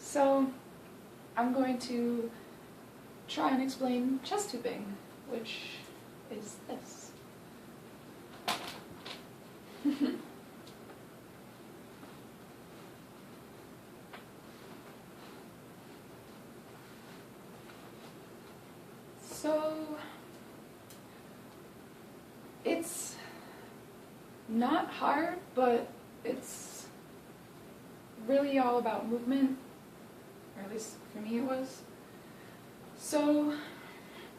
So I'm going to try and explain chest hooping, which is this. So it's not hard, but it's really all about movement, or at least for me it was. So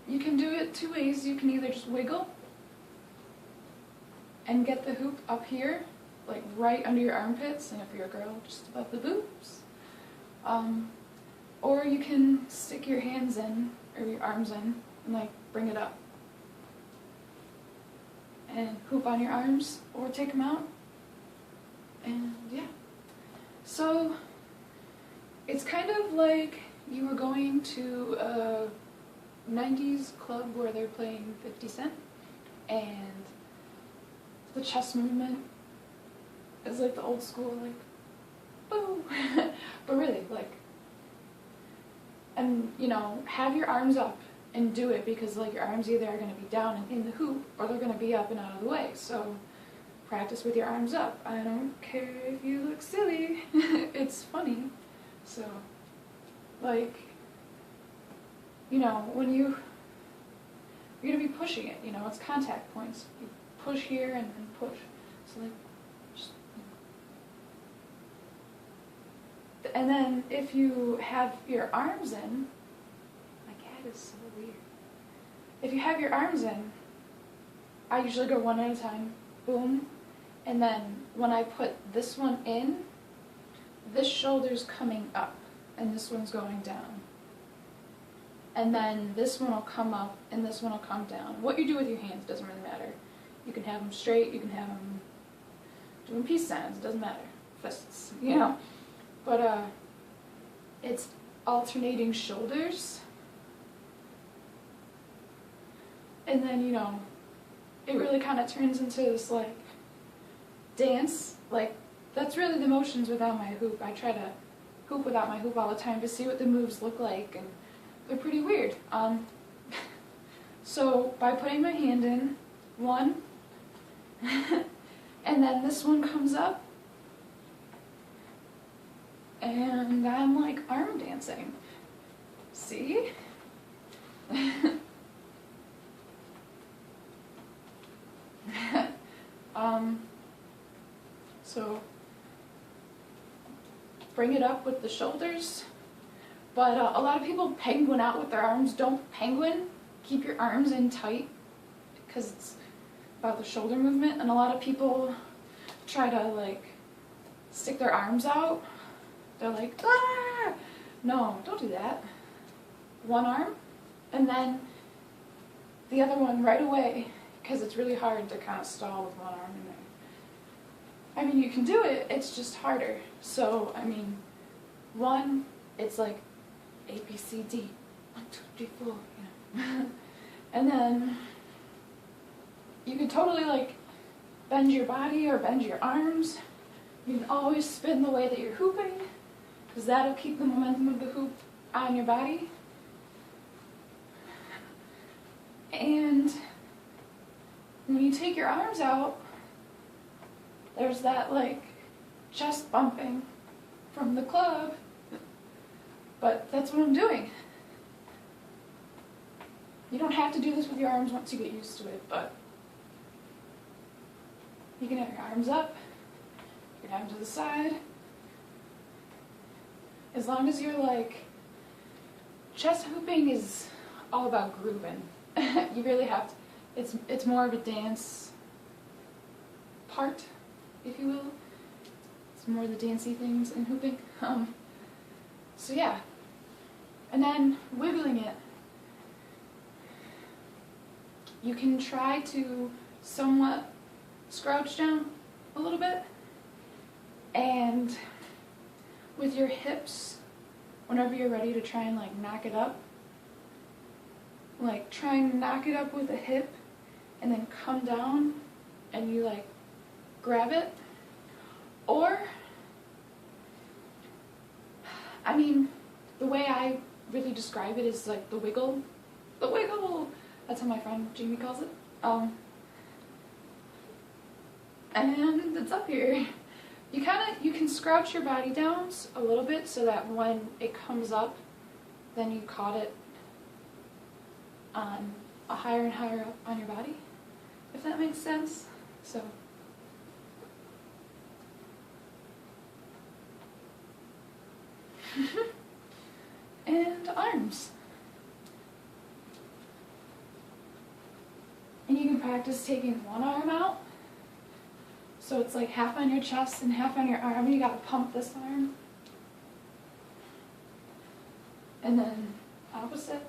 you can do it two ways. You can either just wiggle and get the hoop up here, like right under your armpits, and if you're a girl, just above the boobs. Or you can stick your hands in, or your arms in, and like bring it up. And hoop on your arms, or take them out. And yeah. So it's kind of like you were going to a 90s club where they're playing 50 Cent, and the chest movement is like the old school, like, boo! But really, like, and you know, have your arms up and do it, because like your arms either are going to be down and in the hoop, or they're going to be up and out of the way. So practice with your arms up. I don't care if you look silly. It's funny. So like, you know, when you're going to be pushing it, you know, it's contact points. You push here and then push. So like, just, and then if you have your arms in, my cat is so weird. If you have your arms in, I usually go one at a time, boom, and then when I put this one in, this shoulder's coming up, and this one's going down. And then this one will come up, and this one will come down. What you do with your hands doesn't really matter. You can have them straight, you can have them doing peace signs, it doesn't matter. Fists, you know. But it's alternating shoulders. And then, you know, it really kind of turns into this, like, dance. Like, that's really the motions without my hoop. I try to hoop without my hoop all the time to see what the moves look like, and they're pretty weird. So, by putting my hand in, one, and then this one comes up, and I'm, like, arm dancing. See? So bring it up with the shoulders, but a lot of people penguin out with their arms. Don't penguin. Keep your arms in tight, because it's about the shoulder movement, and a lot of people try to like stick their arms out. They're like, ah! No, don't do that. One arm, and then the other one right away, because it's really hard to kind of stall with one arm in there. I mean, you can do it, it's just harder. So, I mean, one, it's like A, B, C, D, 1, 2, 3, 4, you know. And then you can totally like bend your body or bend your arms. You can always spin the way that you're hooping, because that'll keep the momentum of the hoop on your body. And when you take your arms out, there's that like chest bumping from the club, but that's what I'm doing. You don't have to do this with your arms once you get used to it, but you can have your arms up, you can have them to the side. As long as you're like, chest hooping is all about grooving. You really have to, it's more of a dance part, if you will. It's more the dancey things in hooping. So yeah. And then wiggling it. You can try to somewhat scrouch down a little bit, and with your hips, whenever you're ready to try and like knock it up, like try and knock it up with a hip and then come down and you like grab it. Or I mean, the way I really describe it is like the wiggle. The wiggle! That's how my friend Jamie calls it. And it's up here. You can scrouch your body down a little bit so that when it comes up, then you caught it on a higher and higher up on your body, if that makes sense. So. And arms. And you can practice taking one arm out. So it's like half on your chest and half on your arm. You gotta pump this arm. And then opposite.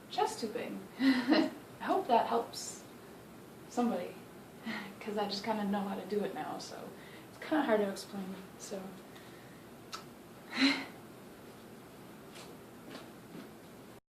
Chest tubing. I hope that helps somebody, because I just kind of know how to do it now, so it's kind of hard to explain. So.